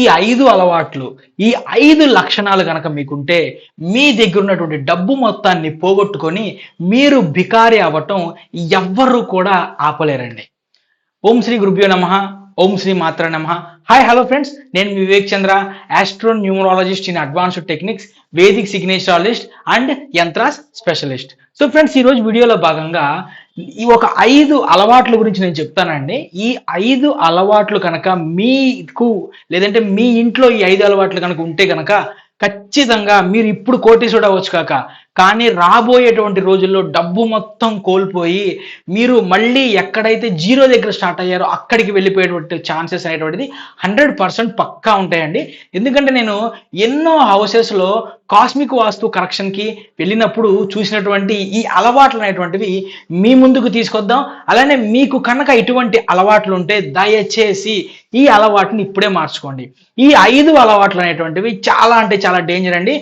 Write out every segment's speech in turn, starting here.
ఈ 5 అలవాట్లు, ఈ 5 లక్షణాలు గనక మీకుంటే, మీ దగ్గరున్నటువంటి డబ్బు మొత్తాన్ని పోగొట్టుకొని, మీరు బికారి అవ్వటం ఎవ్వరు కూడా ఆపలేరండి. ఓం శ్రీ గురుభ్యో నమః. ఓం శ్రీ మాత్రే నమః. హాయ్ హలో ఫ్రెండ్స్, నేను మీ Vivek Chandra, astro numerologist in advanced techniques, Vedic signaturalist and yantras specialist. So friends, ఈరోజు వీడియోలో భాగంగా ఈ ఒక 5 అలవాట్ల గురించి నేను చెప్తానండి. ఈ 5 అలవాట్లు కనుక మీకు లేదంటే మీ ఇంట్లో ఈ 5 అలవాట్లు కనుక ఉంటే కనుక ఖచ్చితంగా మీరు ఇప్పుడు కోటీశ్వరుడు అవ్వచ్చు కానీ రాబోయేటువంటి రోజుల్లో డబ్బు మొత్తం కోల్పోయి మీరు మళ్ళీ ఎక్కడైతే జీరో దగ్గర స్టార్ట్ అయ్యారో అక్కడికి వెళ్ళిపోయేటువంటి ఛాన్సెస్ అనేటువంటిది 100% పక్కా ఉంటాయండి. ఎందుకంటే నేను ఎన్నో హౌసెస్లో కాస్మిక్ వాస్తు కరెక్షన్కి వెళ్ళినప్పుడు చూసినటువంటి ఈ అలవాట్లు అనేటువంటివి మీ ముందుకు తీసుకొద్దాం. అలానే మీకు కనుక ఇటువంటి అలవాట్లు ఉంటే దయచేసి ఈ అలవాటుని ఇప్పుడే మార్చుకోండి. ఈ 5 అలవాట్లు అనేటువంటివి చాలా అంటే చాలా డేంజర్ అండి.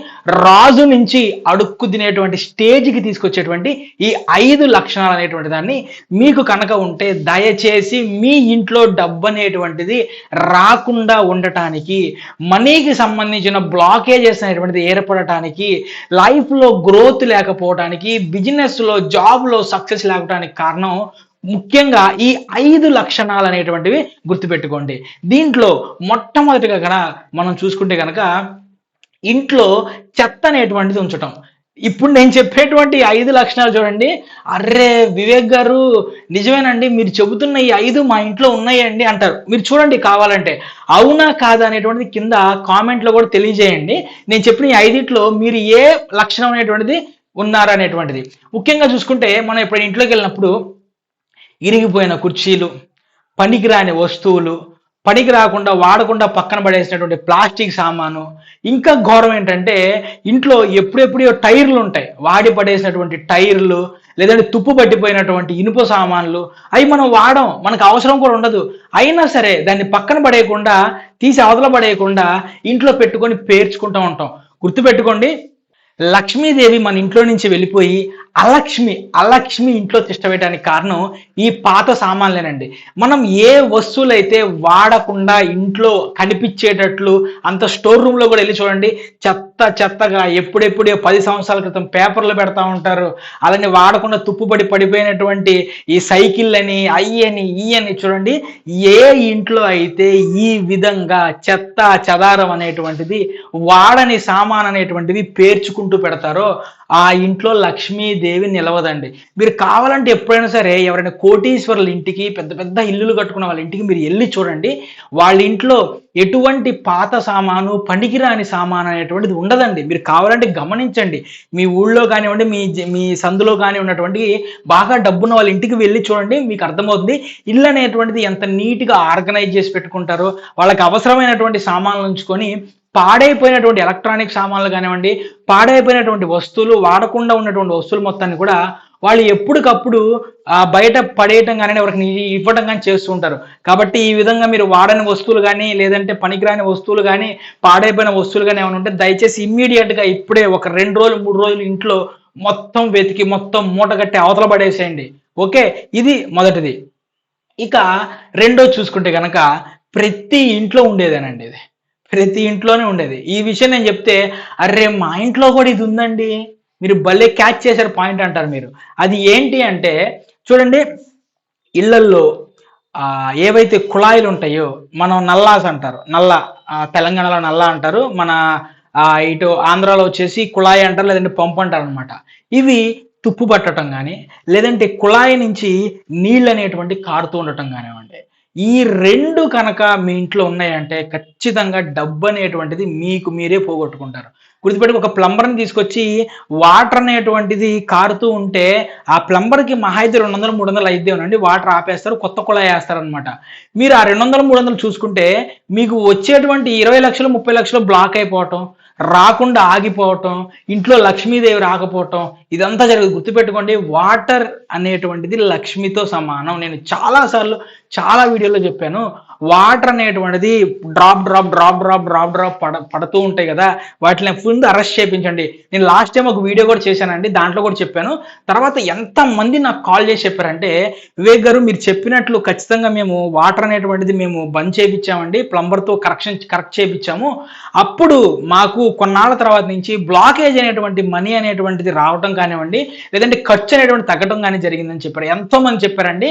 రాజు నుంచి అడుక్కు తినేటువంటి స్టేజ్కి తీసుకొచ్చేటువంటి ఈ 5 లక్షణాలు అనేటువంటి దాన్ని మీకు కనుక ఉంటే దయచేసి మీ ఇంట్లో డబ్బు అనేటువంటిది రాకుండా ఉండటానికి, మనీకి సంబంధించిన బ్లాకేజెస్ అనేటువంటిది ఏర్పడటానికి, లైఫ్లో గ్రోత్ లేకపోవడానికి, బిజినెస్లో జాబ్లో సక్సెస్ లేకపోవడానికి కారణం ముఖ్యంగా ఈ 5 లక్షణాలు అనేటువంటివి గుర్తుపెట్టుకోండి. దీంట్లో మొట్టమొదటిగా కనుక మనం చూసుకుంటే కనుక ఇంట్లో చెత్త అనేటువంటిది ఉంచటం. ఇప్పుడు నేను చెప్పేటువంటి 5 లక్షణాలు చూడండి. అర్రే వివేక్ గారు, నిజమేనండి, మీరు చెబుతున్న ఈ 5 మా ఇంట్లో ఉన్నాయండి అంటారు. మీరు చూడండి, కావాలంటే అవునా కాదా అనేటువంటిది కింద కామెంట్లో కూడా తెలియజేయండి. నేను చెప్పిన ఈ 5లో మీరు ఏ లక్షణం అనేటువంటిది ఉన్నారనేటువంటిది. ముఖ్యంగా చూసుకుంటే మనం ఇప్పుడు ఇంట్లోకి వెళ్ళినప్పుడు ఇరిగిపోయిన కుర్చీలు, పనికిరాని వస్తువులు, పనికి రాకుండా వాడకుండా పక్కన పడేసినటువంటి ప్లాస్టిక్ సామాను, ఇంకా ఘోరం ఏంటంటే ఇంట్లో ఎప్పుడెప్పుడో టైర్లు ఉంటాయి, వాడి పడేసినటువంటి టైర్లు, లేదంటే తుప్పు పట్టిపోయినటువంటి ఇనుప సామాన్లు, అవి మనం వాడం, మనకు అవసరం కూడా ఉండదు. అయినా సరే దాన్ని పక్కన పడేయకుండా, తీసి అవతల పడేయకుండా ఇంట్లో పెట్టుకొని పేర్చుకుంటూ ఉంటాం. గుర్తుపెట్టుకోండి, లక్ష్మీదేవి మన ఇంట్లో నుంచి వెళ్ళిపోయి అలక్ష్మి ఇంట్లో తిష్టవేయడానికి కారణం ఈ పాత సామాన్లేనండి. మనం ఏ వస్తువులైతే వాడకుండా ఇంట్లో కనిపించేటట్లు అంత స్టోర్ రూమ్లో కూడా వెళ్ళి చూడండి, చెత్తగా ఎప్పుడెప్పుడే 10 సంవత్సరాల క్రితం పేపర్లు పెడతా ఉంటారు. అలానే వాడకుండా తుప్పుపడి పడిపోయినటువంటి ఈ సైకిల్ అని అయ్యని ఈయని చూడండి. ఏ ఇంట్లో అయితే ఈ విధంగా చెత్త చెదారం అనేటువంటిది, వాడని సామాన్ అనేటువంటివి పేర్చుకుంటూ పెడతారో ఆ ఇంట్లో లక్ష్మీదేవి నిలవదండి. మీరు కావాలంటే ఎప్పుడైనా సరే ఎవరైనా కోటీశ్వరుల ఇంటికి, పెద్ద పెద్ద ఇల్లులు కట్టుకున్న వాళ్ళ ఇంటికి మీరు వెళ్ళి చూడండి. వాళ్ళ ఇంట్లో ఎటువంటి పాత సామాను, పనికిరాని సామాను అనేటువంటిది ఉండదండి. మీరు కావాలంటే గమనించండి. మీ ఊళ్ళో కానివ్వండి, మీ సందులో కానీ ఉన్నటువంటి బాగా డబ్బున్న వాళ్ళ ఇంటికి వెళ్ళి చూడండి, మీకు అర్థమవుతుంది ఇల్లు అనేటువంటిది ఎంత నీట్గా ఆర్గనైజ్ చేసి పెట్టుకుంటారో. వాళ్ళకి అవసరమైనటువంటి సామాన్లు ఉంచుకొని పాడైపోయినటువంటి ఎలక్ట్రానిక్ సామాన్లు కానివ్వండి, పాడైపోయినటువంటి వస్తువులు, వాడకుండా ఉన్నటువంటి వస్తువులు మొత్తాన్ని కూడా వాళ్ళు ఎప్పటికప్పుడు బయట పడేయటం కానీ ఎవరికి ఇవ్వడం కానీ చేస్తూ ఉంటారు. కాబట్టి ఈ విధంగా మీరు వాడని వస్తువులు కానీ, లేదంటే పనికిరాని వస్తువులు కానీ, పాడైపోయిన వస్తువులు కానీ ఏమైనా ఉంటే దయచేసి ఇమ్మీడియట్గా ఇప్పుడే ఒక 2 రోజులు 3 రోజులు ఇంట్లో మొత్తం వెతికి మొత్తం మూట కట్టి అవతల పడేసేయండి. ఓకే, ఇది మొదటిది. ఇక రెండోది చూసుకుంటే కనుక ప్రతి ఇంట్లో ఉండేదేనండి. ఇది ప్రతి ఇంట్లోనే ఉండేది. ఈ విషయం నేను చెప్తే అర్రే మా ఇంట్లో కూడా ఇది ఉందండి, మీరు భలే క్యాచ్ చేశారు పాయింట్ అంటారు మీరు. అది ఏంటి అంటే చూడండి, ఇళ్లల్లో ఏవైతే కుళాయిలు ఉంటాయో, మనం నల్లాస్ అంటారు, తెలంగాణలో నల్లా అంటారు, మన ఇటు ఆంధ్రాలో వచ్చేసి కుళాయి అంటారు, లేదంటే పంపు అంటారు అనమాట. ఇవి తుప్పు పట్టడం కానీ, లేదంటే కుళాయి నుంచి నీళ్ళు అనేటువంటి కారుతూ ఉండటం కానివ్వండి, ఈ 2 కనుక మీ ఇంట్లో ఉన్నాయంటే ఖచ్చితంగా డబ్బు అనేటువంటిది మీకు మీరే పోగొట్టుకుంటారు. గుర్తుపెట్టి ఒక ప్లంబర్ని తీసుకొచ్చి వాటర్ అనేటువంటిది కారుతూ ఉంటే ఆ ప్లంబర్కి మహా అయితే 200 300 అయిద్దేనండి, వాటర్ ఆపేస్తారు, కొత్త కుళాయి వేస్తారనమాట. మీరు ఆ 200 300 చూసుకుంటే మీకు వచ్చేటువంటి 20 లక్షలు 30 లక్షలు బ్లాక్ అయిపోవటం, రాకుండా ఆగిపోవటం, ఇంట్లో లక్ష్మీదేవి రాకపోవటం, ఇదంతా జరుగుతుంది. గుర్తుపెట్టుకోండి, వాటర్ అనేటువంటిది లక్ష్మితో సమానం. నేను చాలాసార్లు చాలా వీడియోలో చెప్పాను. వాటర్ అనేటువంటిది డ్రాప్ పడుతూ ఉంటాయి కదా, వాటిని ఫుల్ అరెస్ట్ చేయించండి. నేను లాస్ట్ టైం ఒక వీడియో కూడా చేశానండి, దాంట్లో కూడా చెప్పాను. తర్వాత ఎంతమంది నాకు కాల్ చేసి చెప్పారంటే, వివేక్ గారు మీరు చెప్పినట్లు ఖచ్చితంగా మేము వాటర్ అనేటువంటిది మేము బంద్ చేయించామండి, ప్లంబర్తో కరెక్ట్ చేయించాము. అప్పుడు మాకు కొన్నాళ్ళ తర్వాత నుంచి బ్లాకేజ్ అనేటువంటి మనీ అనేటువంటిది రావడం కానివ్వండి, లేదంటే ఖర్చు అనేటువంటి తగ్గడం కానీ జరిగిందని చెప్పారు. ఎంతో మంది చెప్పారండి.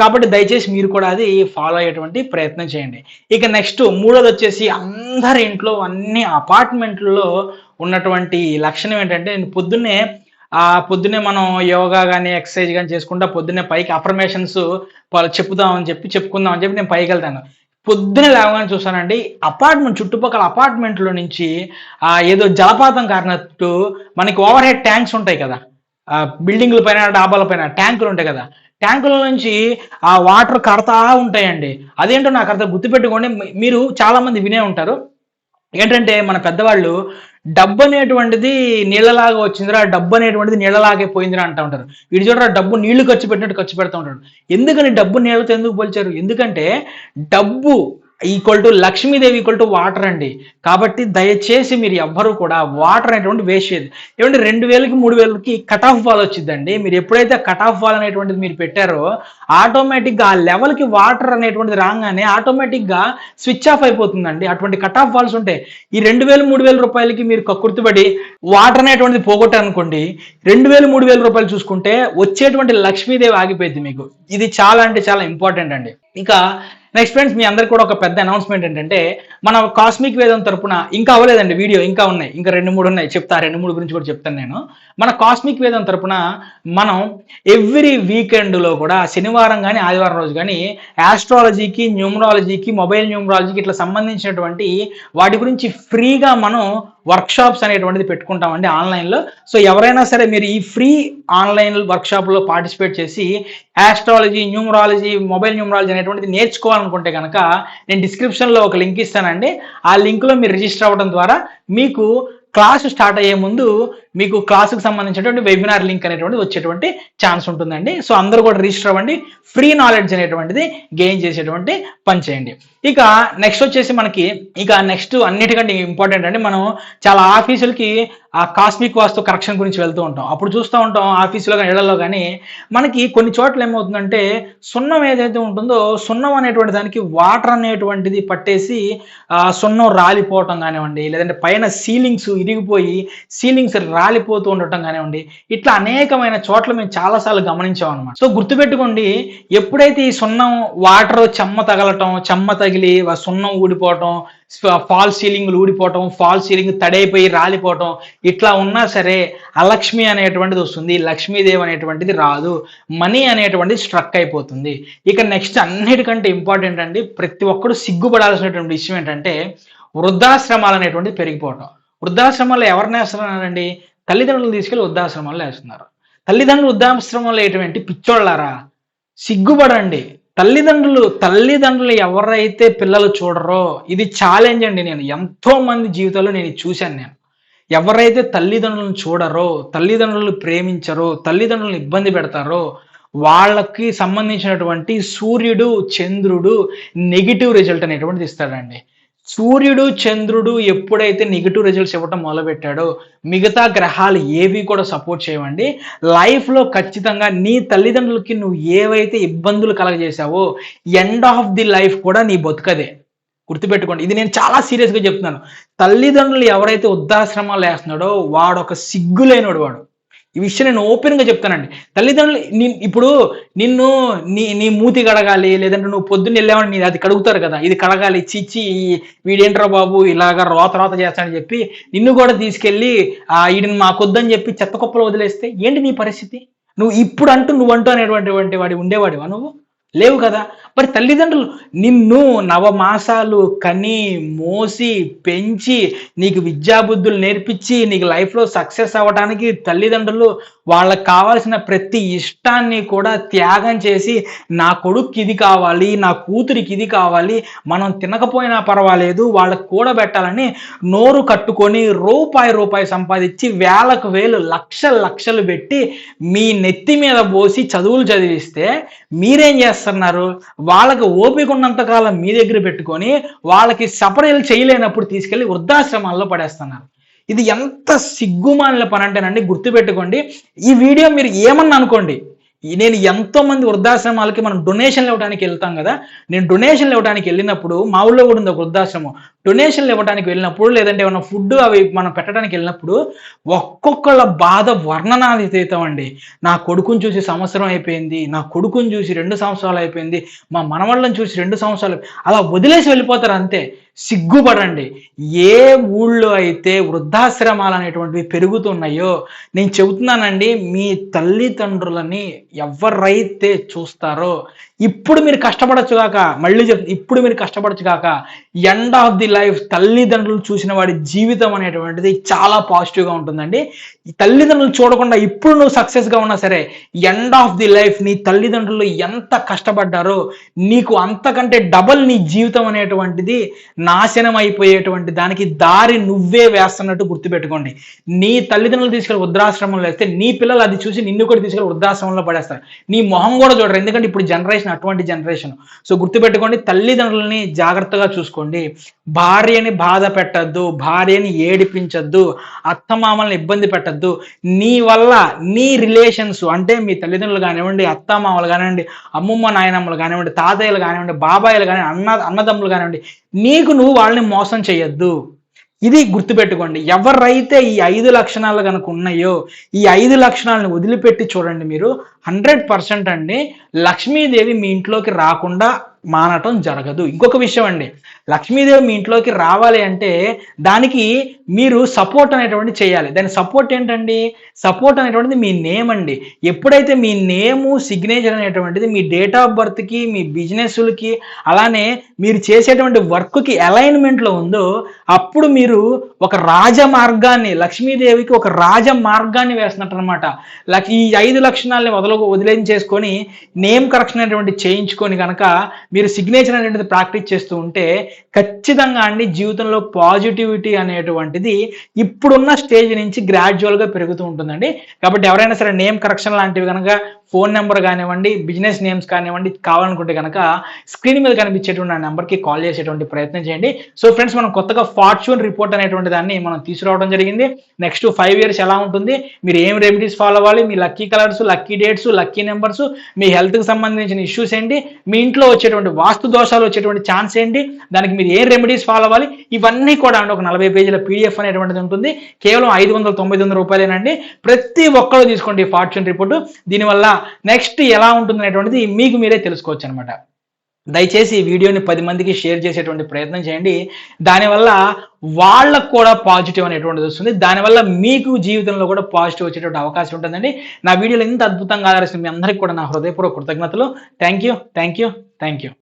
కాబట్టి దయచేసి మీరు కూడా అది ఫాలో అయ్యేటువంటి ప్రయత్నం చేయండి. ఇక నెక్స్ట్ మూడోది వచ్చేసి, అందరి ఇంట్లో అన్ని అపార్ట్మెంట్లలో ఉన్నటువంటి లక్షణం ఏంటంటే, నేను పొద్దున్నే మనం యోగా కానీ ఎక్సర్సైజ్ కానీ చేసుకుంటా పొద్దున్నే పైకి అఫర్మేషన్స్ చెప్పుకుందామని చెప్పి నేను పైకి వెళ్తాను. పొద్దునే లేవగానే చూస్తానండి, చుట్టుపక్కల అపార్ట్మెంట్లో నుంచి ఏదో జలపాతం కారినట్టు మనకి ఓవర్ హెడ్ ట్యాంక్స్ ఉంటాయి కదా, బిల్డింగ్ల పైన డాబాల పైన ట్యాంకులు ఉంటాయి కదా, ట్యాంకుల నుంచి ఆ వాటర్ కడతా ఉంటాయండి. అదేంటో నాకు అర్థం, గుర్తుపెట్టుకోండి. మీరు చాలా మంది వినే ఉంటారు ఏంటంటే, మన పెద్దవాళ్ళు డబ్బు అనేటువంటిది నీళ్ళలాగా వచ్చిందిరా, డబ్బు అనేటువంటిది నీళ్ళలాగే పోయిందిరా అంటూ ఉంటారు. వీడు చూడరా, డబ్బు నీళ్లు ఖర్చు పెట్టినట్టు ఖర్చు పెడతా ఉంటాడు. ఎందుకని డబ్బు నీళ్ళతో ఎందుకు పోల్చారు? ఎందుకంటే డబ్బు equal to Lakshmidevi equal to water అండి. కాబట్టి దయచేసి మీరు ఎవ్వరూ కూడా వాటర్ అనేటువంటి వేస్ట్ చేయదు. ఏమంటే 2000కి 3000కి కట్ ఆఫ్ వాల్ వచ్చిందండి. మీరు ఎప్పుడైతే కట్ ఆఫ్ వాల్ అనేటువంటిది మీరు పెట్టారో, ఆటోమేటిక్గా ఆ లెవెల్కి వాటర్ అనేటువంటిది రాగానే ఆటోమేటిక్గా స్విచ్ ఆఫ్ అయిపోతుందండి. అటువంటి కట్ ఆఫ్ వాల్స్ ఉంటాయి. ఈ 2000-3000 రూపాయలకి మీరు కక్కుర్తిపడి వాటర్ అనేటువంటిది పోగొట్టారనుకోండి, 2000-3000 రూపాయలు చూసుకుంటే వచ్చేటువంటి లక్ష్మీదేవి ఆగిపోయింది మీకు. ఇది చాలా అంటే చాలా ఇంపార్టెంట్ అండి. ఇక నెక్స్ట్ ఫ్రెండ్స్, మీ అందరికి కూడా ఒక పెద్ద అనౌన్స్మెంట్ ఏంటంటే, మన కాస్మిక్ వేదం తరపున ఇంకా అవ్వలేదండి, వీడియో ఇంకా ఉన్నాయి, ఇంకా 2-3 ఉన్నాయి, చెప్తా. 2-3 గురించి కూడా చెప్తాను నేను. మన కాస్మిక్ వేదం తరపున మనం ఎవ్రీ వీకెండ్లో కూడా శనివారం కానీ ఆదివారం రోజు కానీ ఆస్ట్రాలజీకి, న్యూమరాలజీకి, మొబైల్ న్యూమరాలజీకి ఇట్లా సంబంధించినటువంటి వాటి గురించి ఫ్రీగా మనం వర్క్షాప్స్ అనేటువంటిది పెట్టుకుంటామండి ఆన్లైన్లో. సో ఎవరైనా సరే మీరు ఈ ఫ్రీ ఆన్లైన్ వర్క్షాప్లో పార్టిసిపేట్ చేసి ఆస్ట్రాలజీ, న్యూమరాలజీ, మొబైల్ న్యూమరాలజీ అనేటువంటిది నేర్చుకోవాలనుకుంటే కనుక నేను డిస్క్రిప్షన్లో ఒక లింక్ ఇస్తానండి. ఆ లింక్లో మీరు రిజిస్టర్ అవ్వడం ద్వారా మీకు క్లాసు స్టార్ట్ అయ్యే ముందు మీకు క్లాసుకు సంబంధించినటువంటి వెబినార్ లింక్ అనేటువంటిది వచ్చేటువంటి ఛాన్స్ ఉంటుందండి. సో అందరూ కూడా రిజిస్టర్ అవ్వండి, ఫ్రీ నాలెడ్జ్ అనేటువంటిది గెయిన్ చేసేటువంటి పని చేయండి. ఇక నెక్స్ట్ వచ్చేసి మనకి నెక్స్ట్ అన్నిటికంటే ఇంపార్టెంట్ అండి, మనం చాలా ఆఫీసులకి ఆ కాస్మిక్ వాస్తు కరెక్షన్ గురించి వెళ్తూ ఉంటాం. అప్పుడు చూస్తూ ఉంటాం ఆఫీసులో కానీ ఇళ్లలో కానీ మనకి కొన్ని చోట్ల ఏమవుతుందంటే, సున్నం ఏదైతే ఉంటుందో సున్నం అనేటువంటి దానికి వాటర్ అనేటువంటిది పట్టేసి సున్నం రాలిపోవటం కానివ్వండి, లేదంటే పైన సీలింగ్స్ ఇరిగిపోయి సీలింగ్స్ రాలిపోతూ ఉండటం కానివ్వండి, ఇట్లా అనేకమైన చోట్ల మేము చాలాసార్లు గమనించాం అనమాట. సో గుర్తుపెట్టుకోండి, ఎప్పుడైతే ఈ సున్నం వాటర్ చెమ్మ తగిలి సున్నం ఊడిపోవటం, ఫాల్ సీలింగ్లు ఊడిపోవటం, ఫాల్ సీలింగ్ తడైపోయి రాలిపోవటం ఇట్లా ఉన్నా సరే అలక్ష్మి అనేటువంటిది వస్తుంది, లక్ష్మీదేవి అనేటువంటిది రాదు, మనీ అనేటువంటిది స్ట్రక్ అయిపోతుంది. ఇక నెక్స్ట్ అన్నిటికంటే ఇంపార్టెంట్ అండి, ప్రతి ఒక్కరు సిగ్గుపడాల్సినటువంటి విషయం ఏంటంటే, వృద్ధాశ్రమాలు అనేటువంటిది పెరిగిపోవటం. వృద్ధాశ్రమాల్లో ఎవరిని వేస్తున్నారండి? తల్లిదండ్రులు తీసుకెళ్లి వృద్ధాశ్రమాల్లో వేస్తున్నారు. తల్లిదండ్రులు వృద్ధాశ్రమంలో వేయటం పిచ్చోళ్ళారా? సిగ్గుపడండి. తల్లిదండ్రులు ఎవరైతే పిల్లలు చూడరో, ఇది ఛాలెంజ్ అండి. నేను ఎంతో మంది జీవితాల్లో నేను చూశాను. నేను ఎవరైతే తల్లిదండ్రులను చూడరో, తల్లిదండ్రులు ప్రేమించరో, తల్లిదండ్రులను ఇబ్బంది పెడతారో, వాళ్ళకి సంబంధించినటువంటి సూర్యుడు, చంద్రుడు నెగిటివ్ రిజల్ట్ అనేటువంటిది ఇస్తాడండి. సూర్యుడు, చంద్రుడు ఎప్పుడైతే నెగిటివ్ రిజల్ట్స్ ఇవ్వటం మొదలుపెట్టాడో, మిగతా గ్రహాలు ఏవి కూడా సపోర్ట్ చేయవండి. లైఫ్లో ఖచ్చితంగా నీ తల్లిదండ్రులకి నువ్వు ఏవైతే ఇబ్బందులు కలగజేసావో, ఎండ్ ఆఫ్ ది లైఫ్ కూడా నీ బతుకదే. గుర్తుపెట్టుకోండి, ఇది నేను చాలా సీరియస్గా చెప్తున్నాను. తల్లిదండ్రులు ఎవరైతే వృద్ధాశ్రమాలు వేస్తున్నాడో వాడు ఒక సిగ్గులేనోడు. వాడు ఈ విషయం నేను ఓపెన్గా చెప్తానండి. తల్లిదండ్రులు ఇప్పుడు నిన్ను నీ మూతి కడగాలి, లేదంటే నువ్వు పొద్దున్న వెళ్ళామని అది కడుగుతారు కదా, ఇది కడగాలి, చిచ్చి వీడేంట్రా బాబు ఇలాగా రోత చేస్తాడని చెప్పి నిన్ను కూడా తీసుకెళ్ళి వీడిని మాకొద్దని చెప్పి చెత్త కుప్పలో వదిలేస్తే ఏంటి నీ పరిస్థితి? నువ్వంటూ అనేటువంటి వాడి ఉండేవాడివా నువ్వు? లేవు కదా. మరి తల్లిదండ్రులు నిన్ను నవమాసాలు కని మోసి పెంచి నీకు విద్యాబుద్ధులు నేర్పించి నీకు లైఫ్లో సక్సెస్ అవ్వడానికి తల్లిదండ్రులు వాళ్ళకి కావాల్సిన ప్రతి ఇష్టాన్ని కూడా త్యాగం చేసి నా కొడుక్కి ఇది కావాలి, నా కూతురికి ఇది కావాలి, మనం తినకపోయినా పర్వాలేదు వాళ్ళకి కూడబెట్టాలని నోరు కట్టుకొని రూపాయి సంపాదించి వేలకు వేలు లక్షలు పెట్టి మీ నెత్తి మీద పోసి చదువులు చదివిస్తే మీరేం చేస్తున్నారు? వాళ్ళకి ఓపిక ఉన్నంతకాలం మీ దగ్గర పెట్టుకొని వాళ్ళకి సపరేలు చేయలేనప్పుడు తీసుకెళ్లి వృద్ధాశ్రమాల్లో పడేస్తున్నారు. ఇది ఎంత సిగ్గుమాలిన పని అంటేనండి, గుర్తుపెట్టుకోండి. ఈ వీడియో మీరు ఏమన్నా అనుకోండి, నేను ఎంతో మంది వృద్ధాశ్రమాలకి మనం డొనేషన్లు ఇవ్వడానికి వెళ్తాం కదా. నేను డొనేషన్లు ఇవ్వడానికి వెళ్ళినప్పుడు మా ఊళ్ళో కూడా ఉంది ఒక వృద్ధాశ్రమం. డొనేషన్లు ఇవ్వడానికి వెళ్ళినప్పుడు లేదంటే ఏమైనా ఫుడ్ అవి మనం పెట్టడానికి వెళ్ళినప్పుడు ఒక్కొక్కళ్ళ బాధ వర్ణనాతీతం అండి. నా కొడుకుని చూసి సంవత్సరం అయిపోయింది, నా కొడుకుని చూసి 2 సంవత్సరాలు అయిపోయింది, మా మనవళ్ళని చూసి 2 సంవత్సరాలు, అలా వదిలేసి వెళ్ళిపోతారు అంతే. సిగ్గుపడండి. ఏ ఊళ్ళో అయితే వృద్ధాశ్రమాలు అనేటువంటివి పెరుగుతున్నాయో, నేను చెబుతున్నానండి, మీ తల్లిదండ్రులని ఎవరైతే చూస్తారో ఇప్పుడు మీరు కష్టపడచ్చు కాక, మళ్ళీ ఇప్పుడు మీరు కష్టపడచ్చు కాక, ఎండ్ ఆఫ్ ది లైఫ్ తల్లిదండ్రులు చూసిన వాడి జీవితం అనేటువంటిది చాలా పాజిటివ్గా ఉంటుందండి. ఈ తల్లిదండ్రులు చూడకుండా ఇప్పుడు నువ్వు సక్సెస్గా ఉన్నా సరే, ఎండ్ ఆఫ్ ది లైఫ్ నీ తల్లిదండ్రులు ఎంత కష్టపడ్డారో నీకు అంతకంటే డబల్ నీ జీవితం అనేటువంటిది నాశనం అయిపోయేటువంటి దానికి దారి నువ్వే వేస్తున్నట్టు గుర్తుపెట్టుకోండి. నీ తల్లిదండ్రులు తీసుకెళ్ళి వృద్ధాశ్రమంలో వేస్తే నీ పిల్లలు అది చూసి నిన్ను కూడా తీసుకెళ్ళి వృద్ధాశ్రమంలో పడేస్తారు. నీ మొహం కూడా చూడరు, ఎందుకంటే ఇప్పుడు జనరేషన్ అటువంటి జనరేషన్. సో గుర్తుపెట్టుకోండి, తల్లిదండ్రులని జాగ్రత్తగా చూసుకోండి. భార్యని బాధ పెట్టద్దు, భార్యని ఏడిపించద్దు, అత్తమామల్ని ఇబ్బంది పెట్టద్దు. నీ వల్ల నీ రిలేషన్స్ అంటే మీ తల్లిదండ్రులు కానివ్వండి, అత్తమామలు కానివ్వండి, అమ్మమ్మ నాయనమ్మలు కానివ్వండి, తాతయ్యలు కానివ్వండి, బాబాయిలు కానివ్వండి, అన్నదమ్ములు కానివ్వండి, నీకు నువ్వు వాళ్ళని మోసం చేయొద్దు. ఇది గుర్తుపెట్టుకోండి. ఎవరైతే ఈ 5 లక్షణాలు కనుక ఉన్నాయో, ఈ 5 లక్షణాలను వదిలిపెట్టి చూడండి, మీరు 100% అండి లక్ష్మీదేవి మీ ఇంట్లోకి రాకుండా మానటం జరగదు. ఇంకొక విషయం అండి, లక్ష్మీదేవి మీ ఇంట్లోకి రావాలి అంటే దానికి మీరు సపోర్ట్ అనేటువంటి చేయాలి. దాని సపోర్ట్ ఏంటండి? సపోర్ట్ అనేటువంటిది మీ నేమ్ అండి. ఎప్పుడైతే మీ నేము సిగ్నేచర్ అనేటువంటిది మీ డేట్ ఆఫ్ బర్త్కి, మీ బిజినెస్లకి, అలానే మీరు చేసేటువంటి వర్క్కి అలైన్మెంట్లో ఉందో అప్పుడు మీరు ఒక రాజమార్గాన్ని, లక్ష్మీదేవికి ఒక రాజమార్గాన్ని వేస్తున్నట్టు అనమాట. ఈ 5 లక్షణాలని వదిలేంచేసుకొని నేమ్ కరెక్షన్ అనేటువంటి చేయించుకొని కనుక మీరు సిగ్నేచర్ అనేటువంటిది ప్రాక్టీస్ చేస్తూ ఉంటే ఖచ్చితంగా అండి జీవితంలో పాజిటివిటీ అనేటువంటిది ఇప్పుడున్న స్టేజ్ నుంచి గ్రాడ్యువల్గా పెరుగుతూ ఉంటుందండి. కాబట్టి ఎవరైనా సరే నేమ్ కరెక్షన్ లాంటివి కనుక, ఫోన్ నెంబర్ కానివ్వండి, బిజినెస్ నేమ్స్ కానివ్వండి కావాలనుకుంటే కనుక స్క్రీన్ మీద కనిపించేటువంటి ఆ నెంబర్కి కాల్ చేసేటువంటి ప్రయత్నం చేయండి. సో ఫ్రెండ్స్, మనం కొత్తగా ఫార్చ్యూన్ రిపోర్ట్ అనేటువంటి దాన్ని మనం తీసుకురావడం జరిగింది. నెక్స్ట్ 5 years ఎలా ఉంటుంది, మీరు ఏం రెమెడీస్ ఫాలో అవ్వాలి, మీ lucky colours, lucky dates, lucky numbers, మీ హెల్త్కి సంబంధించిన ఇష్యూస్ ఏంటి, మీ ఇంట్లో వచ్చేటువంటి వాస్తు దోషాలు వచ్చేటువంటి ఛాన్స్ ఏంటి, దానికి మీరు ఏం రెమెడీస్ ఫాలో అవ్వాలి, ఇవన్నీ కూడా అండి ఒక 40 పేజీల పీడిఎఫ్ అనేటువంటిది ఉంటుంది. కేవలం 599 రూపాయలేనండి. ప్రతి ఒక్కరు తీసుకోండి ఈ ఫార్చ్యూన్ రిపోర్టు. దీనివల్ల నెక్స్ట్ ఎలా ఉంటుంది అనేటువంటిది మీకు మీరే తెలుసుకోవచ్చు అనమాట. దయచేసి ఈ వీడియోని 10 మందికి షేర్ చేసేటువంటి ప్రయత్నం చేయండి. దానివల్ల వాళ్ళకు కూడా పాజిటివ్ అనేటువంటిది వస్తుంది. దానివల్ల మీకు జీవితంలో కూడా పాజిటివ్ వచ్చేటువంటి అవకాశం ఉంటుందండి. నా వీడియోలు ఎంత అద్భుతంగా ఆదరిస్తుంది మీ అందరికీ కూడా నా హృదయపూర్వక కృతజ్ఞతలు. Thank you.